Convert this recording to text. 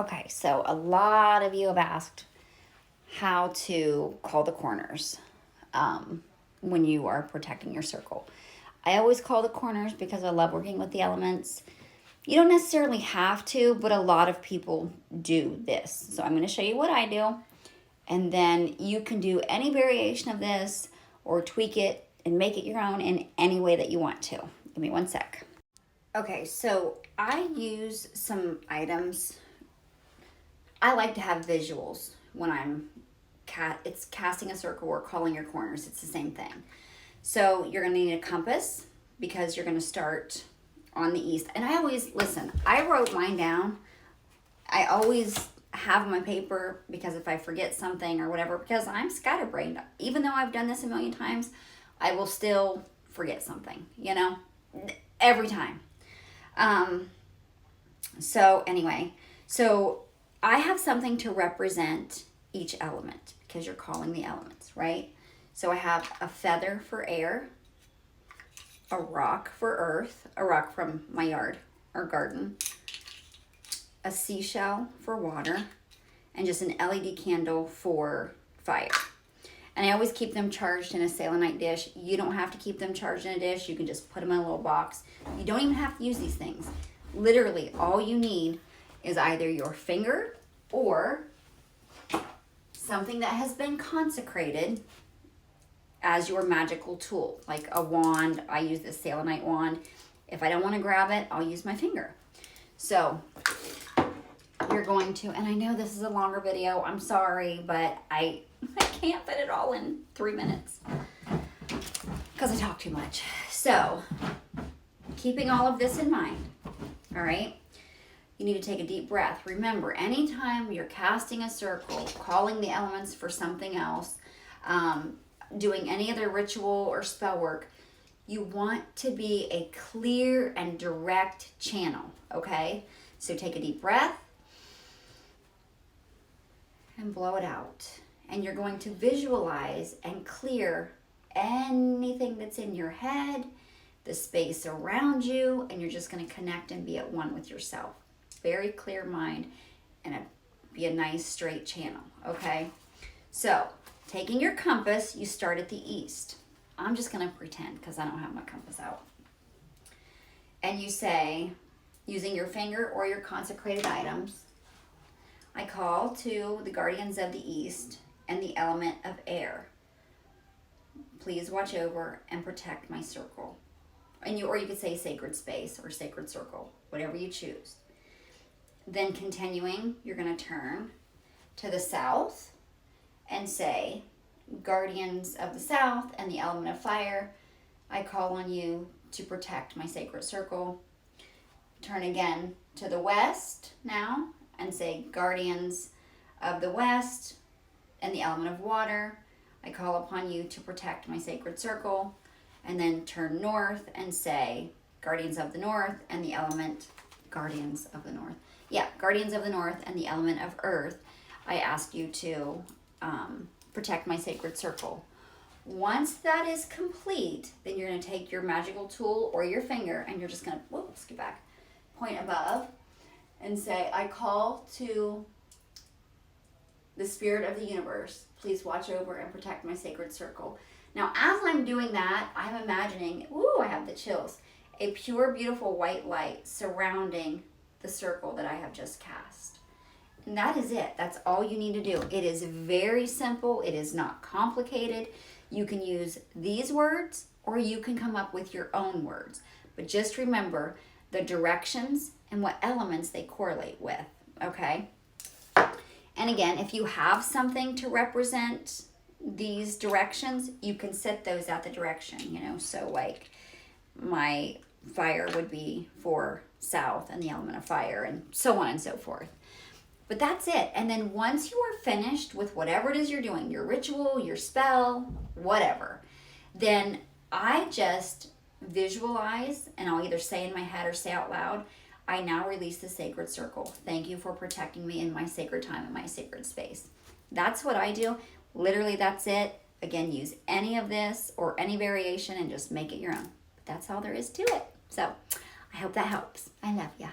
Okay, so a lot of you have asked how to call the corners when you are protecting your circle. I always call the corners because I love working with the elements. You don't necessarily have to, but a lot of people do this. So I'm going to show you what I do, and then you can do any variation of this or tweak it and make it your own in any way that you want to. Give me one sec. Okay, so I use some items. I like to have visuals when I'm it's casting a circle or calling your corners. It's the same thing. So you're going to need a compass because you're going to start on the east. And I always, listen, I wrote mine down. I always have my paper because if I forget something or whatever, because I'm scatterbrained. Even though I've done this a million times, I will still forget something, every time. So anyway, so I have something to represent each element because you're calling the elements, right? So I have a feather for air, a rock for earth, a rock from my yard or garden, a seashell for water, and just an LED candle for fire. And I always keep them charged in a selenite dish. You don't have to keep them charged in a dish. You can just put them in a little box. You don't even have to use these things. Literally, all you need is either your finger or something that has been consecrated as your magical tool, like a wand. I use this selenite wand. If I don't want to grab it, I'll use my finger. So you're going to, and I know this is a longer video, I'm sorry, but I can't fit it all in 3 minutes because I talk too much. So keeping all of this in mind, all right, you need to take a deep breath. Remember, anytime you're casting a circle, calling the elements for something else, doing any other ritual or spell work, you want to be a clear and direct channel, okay? So take a deep breath and blow it out. And you're going to visualize and clear anything that's in your head, the space around you, and you're just going to connect and be at one with yourself. Very clear mind and be a nice straight channel, okay? So taking your compass, you start at the east. I'm just going to pretend because I don't have my compass out. And you say, using your finger or your consecrated items, I call to the guardians of the east and the element of air. Please watch over and protect my circle. Or you could say sacred space or sacred circle, whatever you choose. Then continuing, you're going to turn to the south and say, guardians of the south and the element of fire, I call on you to protect my sacred circle. Turn again to the west now and say, guardians of the west and the element of water, I call upon you to protect my sacred circle. And then turn north and say, guardians of the north and the element, guardians of the north. Yeah, guardians of the north and the element of earth, I ask you to protect my sacred circle. Once that is complete, then you're going to take your magical tool or your finger and you're just going to, skip back, point above and say, I call to the spirit of the universe, please watch over and protect my sacred circle. Now, as I'm doing that, I'm imagining, I have the chills, a pure, beautiful white light surrounding the circle that I have just cast. And that is it. That's all you need to do. It is very simple. It is not complicated. You can use these words or you can come up with your own words. But just remember the directions and what elements they correlate with, okay? And again, if you have something to represent these directions, you can set those at the direction, so like my fire would be for south and the element of fire and so on and so forth. But that's it. And then once you are finished with whatever it is you're doing, your ritual, your spell, whatever, then I just visualize and I'll either say in my head or say out loud, I now release the sacred circle. Thank you for protecting me in my sacred time and my sacred space. That's what I do. Literally, that's it. Again, use any of this or any variation and just make it your own. But that's all there is to it. So I hope that helps. I love ya.